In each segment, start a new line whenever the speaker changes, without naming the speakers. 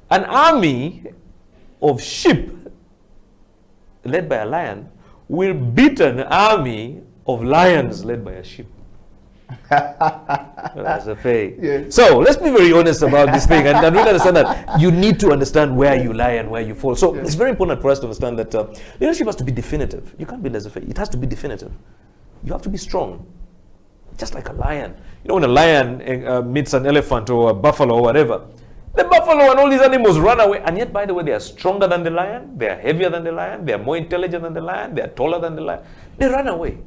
An army of sheep led by a lion will beat an army of lions led by a sheep. That's a fake.
Yes.
So let's be very honest about this thing and really understand that you need to understand where you lie and where you fall. So it's very important for us to understand that leadership has to be definitive. You can't be laissez-faire. It has to be definitive. You have to be strong, just like a lion. You know, when a lion meets an elephant or a buffalo or whatever, the buffalo and all these animals run away. And yet, by the way, they are stronger than the lion. They are heavier than the lion. They are more intelligent than the lion. They are taller than the lion. They run away.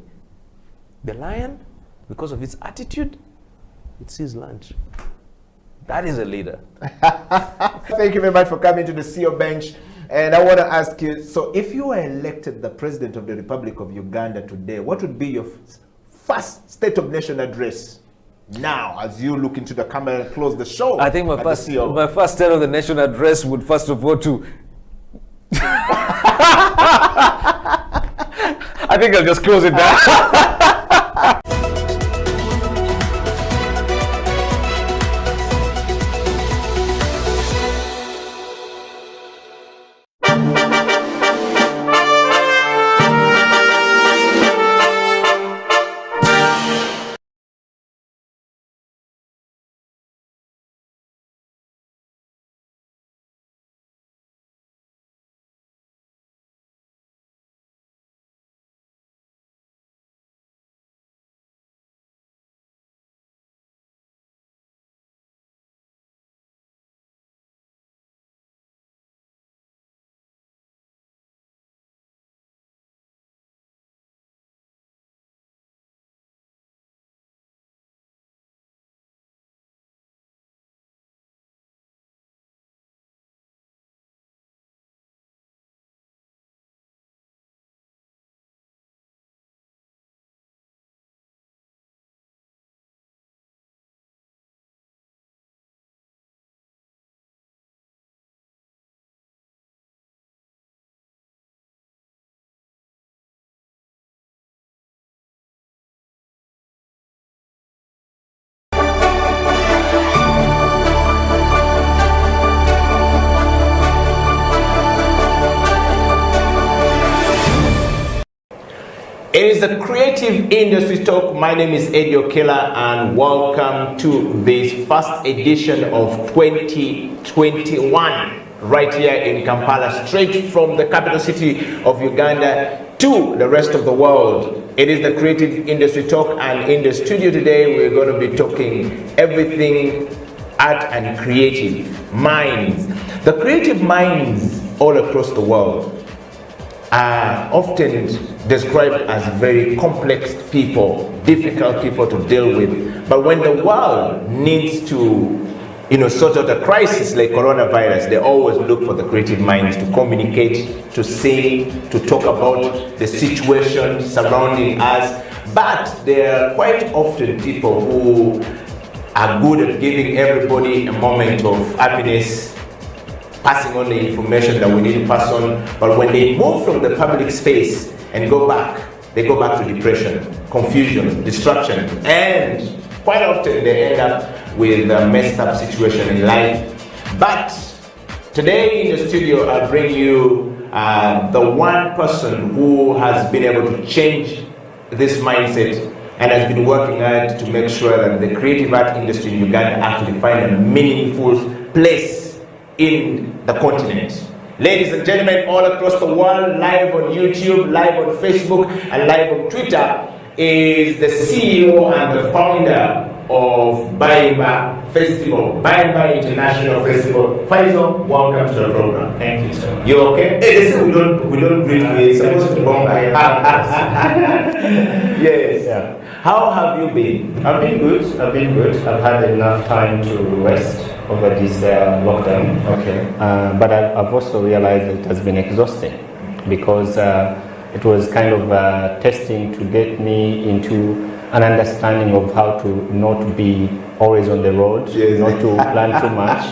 The lion, because of its attitude, it sees lunch. That is a leader.
Thank you very much for coming to the CEO Bench. And I want to ask you, so if you were elected the President of the Republic of Uganda today, what would be your first State of Nation address? Now, as you look into the camera and close the show.
I think my first State of the Nation address would first of all to... I think I'll just close it down.
It is the Creative Industry Talk. My name is Eddie Okela and welcome to this first edition of 2021 right here in Kampala, straight from the capital city of Uganda to the rest of the world. It is the Creative Industry Talk, and in the studio today we're going to be talking everything art and creative minds. The creative minds all across the world are often described as very complex people, difficult people to deal with. But when the world needs to, sort out a crisis like coronavirus, they always look for the creative minds to communicate, to sing, to talk about the situation surrounding us. But there are quite often people who are good at giving everybody a moment of happiness, passing on the information that we need to pass on, but when they move from the public space and go back, they go back to depression, confusion, distraction, and quite often they end up with a messed up situation in life. But today in the studio, I'll bring you the one person who has been able to change this mindset and has been working hard to make sure that the creative art industry in Uganda actually find a meaningful place in the continent. Ladies and gentlemen, all across the world, live on YouTube, live on Facebook, and live on Twitter, is the CEO and the founder of Baimba Festival, Baimba International Festival. Faisal, welcome to the program.
Thank you, sir.
You okay? Hey, listen, we don't greet you. It's supposed to bomb. Yes.
Yeah.
How have you been?
I've been good. I've had enough time to rest over this lockdown.
Okay.
But I've also realized that it has been exhausting because it was kind of testing to get me into an understanding of how to not be always on the road,
yes,
not to plan too much,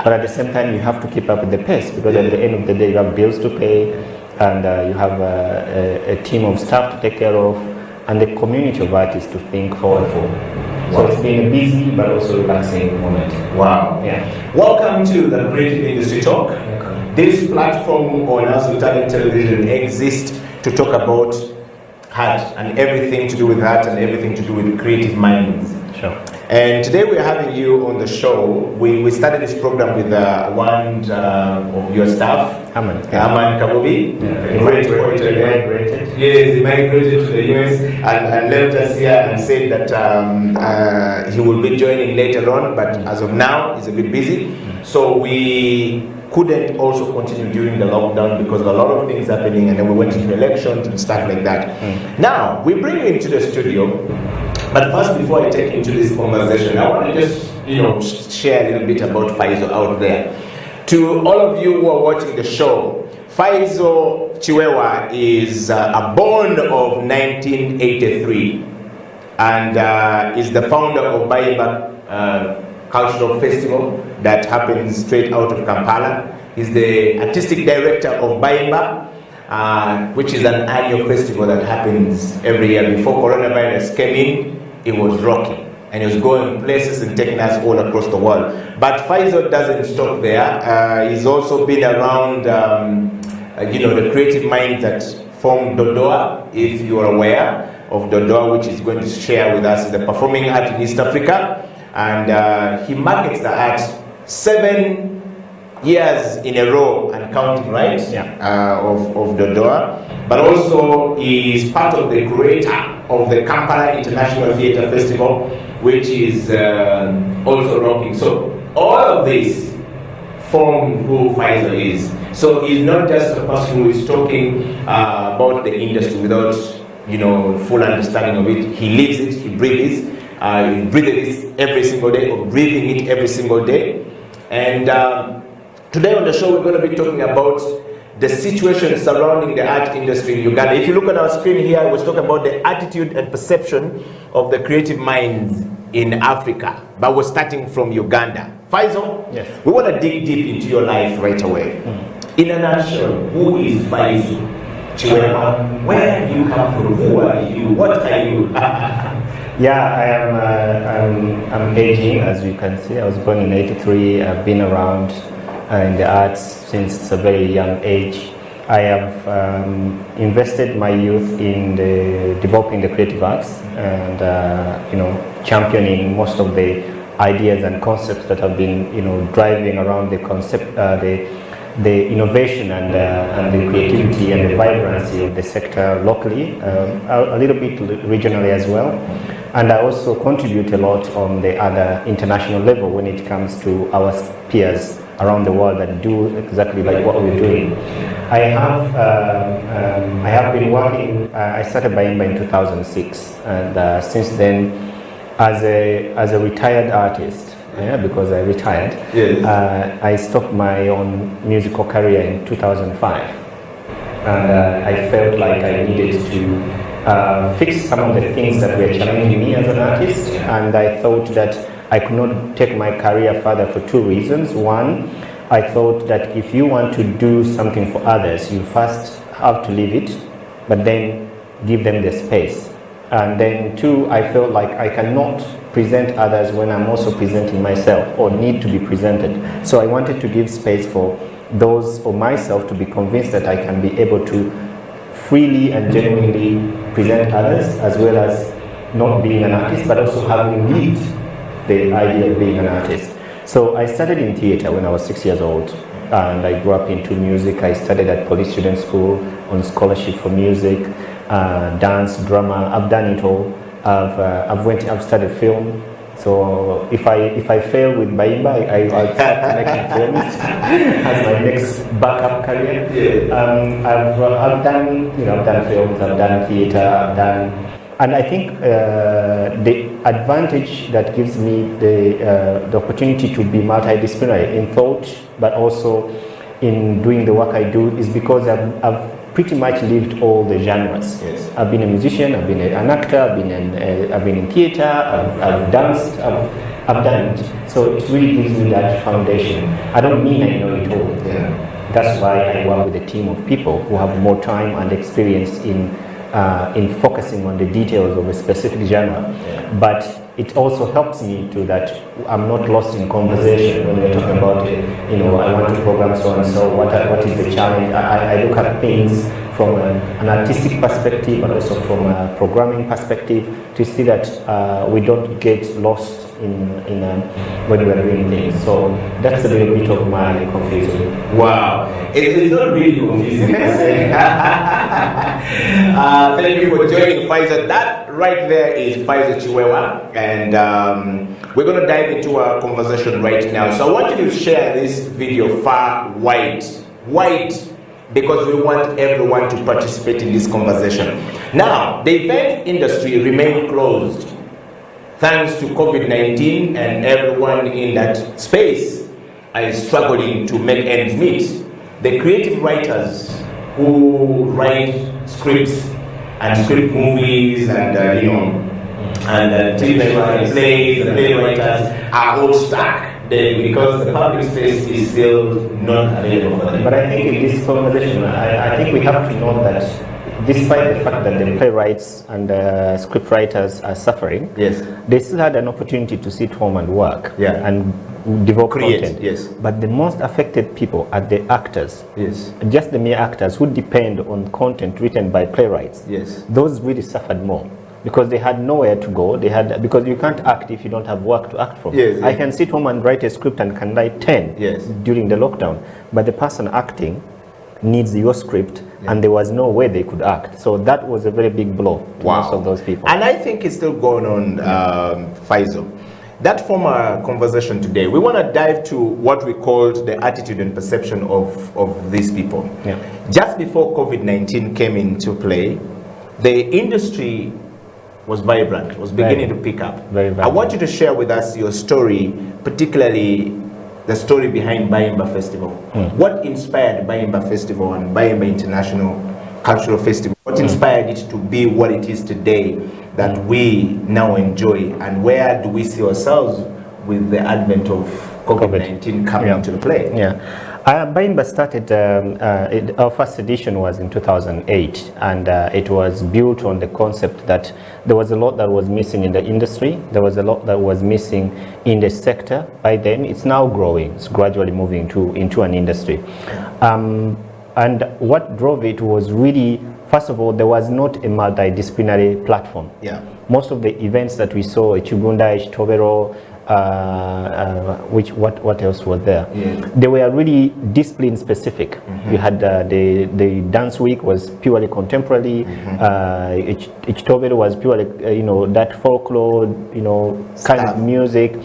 but at the same time you have to keep up with the pace because at the end of the day you have bills to pay and you have a team of staff to take care of and the community of artists to think forward for. So it's been a busy but also relaxing moment.
Wow.
Yeah.
Welcome to the Creative Industry Talk. This platform on Azul Talent Television exists to talk about art and everything to do with art and everything to do with creative minds.
Sure.
And today we're having you on the show. We started this program with one of your staff, Aman Kabobi, a great poet. Yes, he migrated to the US and left us here and said that he will be joining later on, but as of now, he's a bit busy. So we couldn't also continue during the lockdown because of a lot of things happening, and then we went into elections and stuff like that. Now, we bring you into the studio. But first, before I take into this conversation, I want to just, share a little bit about Faizo out there. To all of you who are watching the show, Faizo Chiwewa is a born of 1983 and is the founder of Bayimba Cultural Festival that happens straight out of Kampala. He's the artistic director of Bayimba, which is an annual festival that happens every year. Before coronavirus came in, it was rocking, and he was going places and taking us all across the world. But Faizo doesn't stop there. He's also been around, the creative mind that formed Dodoa, if you are aware of Dodoa, which is going to share with us the performing art in East Africa. And he markets the art 7 years in a row and counting, right? Yeah. Of Dodoa, but also he is part of the curator of the Kampala International Theatre Festival, which is also rocking. So all of this form who Faizo is. So he's not just a person who is talking about the industry without full understanding of it. He lives it, he breathes it every single day, or breathing it every single day. And today on the show, we're going to be talking about the situation surrounding the art industry in Uganda. If you look at our screen here, we're talking about the attitude and perception of the creative minds in Africa, but we're starting from Uganda. Faizo, yes. We want to dig deep into your life right away. In a nutshell, who is Faizo Chiwewa? Where do you come from? Who are you? What are you?
Yeah, I'm aging, as you can see. I was born in '83. I've been around in the arts since a very young age. I have invested my youth in developing the creative arts and championing most of the ideas and concepts that have been driving around the concept, the innovation and the creativity and the vibrancy of the sector locally, a little bit regionally as well. And I also contribute a lot on the other international level when it comes to our peers around the world that do exactly like what we're doing. I have been working. I started Bayimba in 2006, and since then, as a retired artist, because I retired, yes. I stopped my own musical career in 2005, and I felt like I needed to fix some of the things that were challenging me as an artist, and I thought that I could not take my career further for 2 reasons. One, I thought that if you want to do something for others, you first have to leave it, but then give them the space. And then 2, I felt like I cannot present others when I'm also presenting myself or need to be presented. So I wanted to give space for those or myself to be convinced that I can be able to freely and genuinely present others, as well as not being an artist, but also having lived the idea of being an artist. So I started in theater when I was 6 years old, and I grew up into music. I studied at Police Student School on scholarship for music, dance, drama. I've done it all. I've studied film. So if I fail with Bayimba, I'll start making films as my next backup career. I've done films, I've done theater, and I think the advantage that gives me the opportunity to be multidisciplinary in thought, but also in doing the work I do, is because I've pretty much lived all the genres. Yes. I've been a musician, I've been an actor, I've been in theater, I've danced, I've done it. So it really gives me that foundation. I don't mean I know it all. Yeah. That's why I work with a team of people who have more time and experience in in focusing on the details of a specific genre, but it also helps me to that I'm not lost in conversation when we're talking about it. You know, I want to program so and so. What is the challenge? I look at things from an artistic perspective, but also from a programming perspective, to see that we don't get lost in when we are doing things. So that's a little bit of my confusion.
Wow, it's not really confusing. Thank you for joining, Pfizer. That right there is Pfizer Chiwewa, and we're going to dive into our conversation right now. So I want you to share this video far wide, because we want everyone to participate in this conversation. Now, the event industry remained closed thanks to COVID-19, and everyone in that space is struggling to make ends meet. The creative writers who write scripts and script movies and TV plays and playwriters are all stuck because the public space is still not available for them.
But I think in this conversation, I think we have to know that despite the fact that the playwrights and script writers are suffering,
yes,
they still had an opportunity to sit home and work, and develop content.
Yes.
But the most affected people are the actors.
Yes.
Just the mere actors who depend on content written by playwrights.
Yes.
Those really suffered more, because they had nowhere to go. Because you can't act if you don't have work to act from.
Yes,
I can sit home and write a script and can write 10 during the lockdown, but the person acting needs your script, and there was no way they could act. So that was a very big blow to most of those people.
And I think it's still going on, Faisal. That former conversation today, we want to dive to what we called the attitude and perception of these people.
Yeah.
Just before COVID-19 came into play, the industry was vibrant, was beginning to pick up.
Very vibrant.
I want you to share with us your story, particularly the story behind Bayimba Festival. What inspired Bayimba Festival and Bayimba International Cultural Festival? What inspired it to be what it is today that we now enjoy, and where do we see ourselves with the advent of COVID-19 coming into the play?
Bayimba started, our first edition was in 2008, and it was built on the concept that there was a lot that was missing in the industry. There was a lot that was missing in the sector. By then, it's now growing. It's gradually moving into an industry. And what drove it was really, first of all, there was not a multidisciplinary platform. Most of the events that we saw, Chugunda, Tobero, what else was there? They were really discipline specific. You had the dance week was purely contemporary. Ichtobero was purely that folklore, kind of music.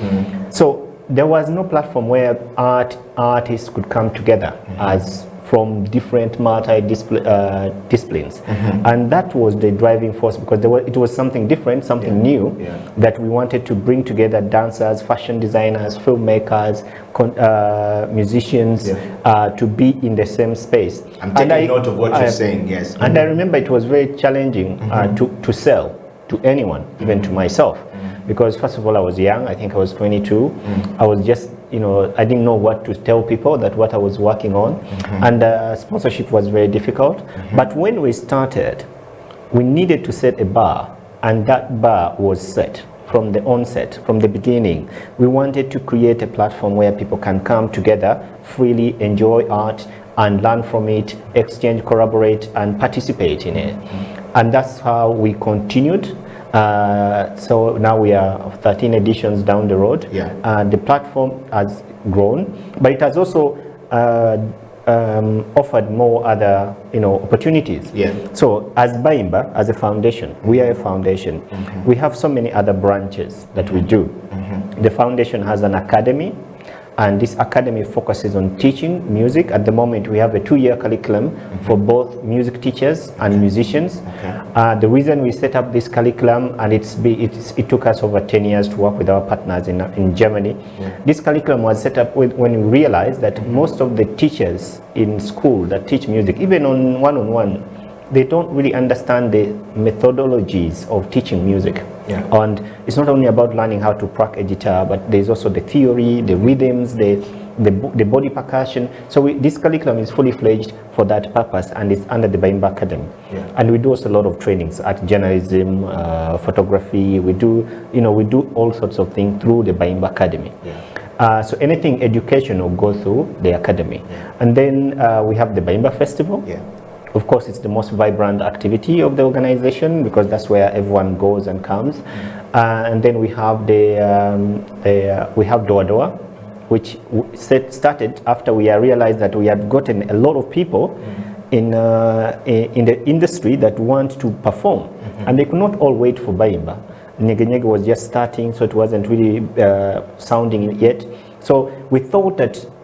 So there was no platform where artists could come together as from different multi-disciplines. And that was the driving force, because it was something different, something new, that we wanted to bring together dancers, fashion designers, filmmakers, musicians, to be in the same space.
I'm taking note of what you're saying, yes.
And I remember it was very challenging to sell to anyone, even to myself. Because first of all, I was young. I think I was 22. I was just, I didn't know what to tell people that what I was working on. And sponsorship was very difficult. But when we started, we needed to set a bar, and that bar was set from the onset, from the beginning. We wanted to create a platform where people can come together, freely enjoy art and learn from it, exchange, collaborate, and participate in it. And that's how we continued. So now we are 13 editions down the road. The platform has grown, but it has also offered more other opportunities. So as Bayimba, as a foundation, we are a foundation. We have so many other branches that we do. The foundation has an academy, and this academy focuses on teaching music. At the moment, we have a 2-year curriculum for both music teachers and musicians. The reason we set up this curriculum, and it took us over 10 years to work with our partners in Germany. This curriculum was set up when we realized that most of the teachers in school that teach music, even on one-on-one, they don't really understand the methodologies of teaching music.
Yeah.
And it's not only about learning how to crack a guitar, but there's also the theory, the rhythms, the body percussion. So this curriculum is fully fledged for that purpose, and it's under the Baimba Academy.
Yeah.
And we do also a lot of trainings at journalism, photography. We do all sorts of things through the Baimba Academy.
Yeah.
So anything educational go through the academy.
Yeah.
And then we have the Baimba Festival.
Yeah.
Of course, it's the most vibrant activity of the organization because that's where everyone goes and comes. And then we have we have Doa Doa, which started after we realized that we had gotten a lot of people in the industry that want to perform, and they could not all wait for Baimba. Nyege Nyege was just starting, so it wasn't really sounding yet. So we thought that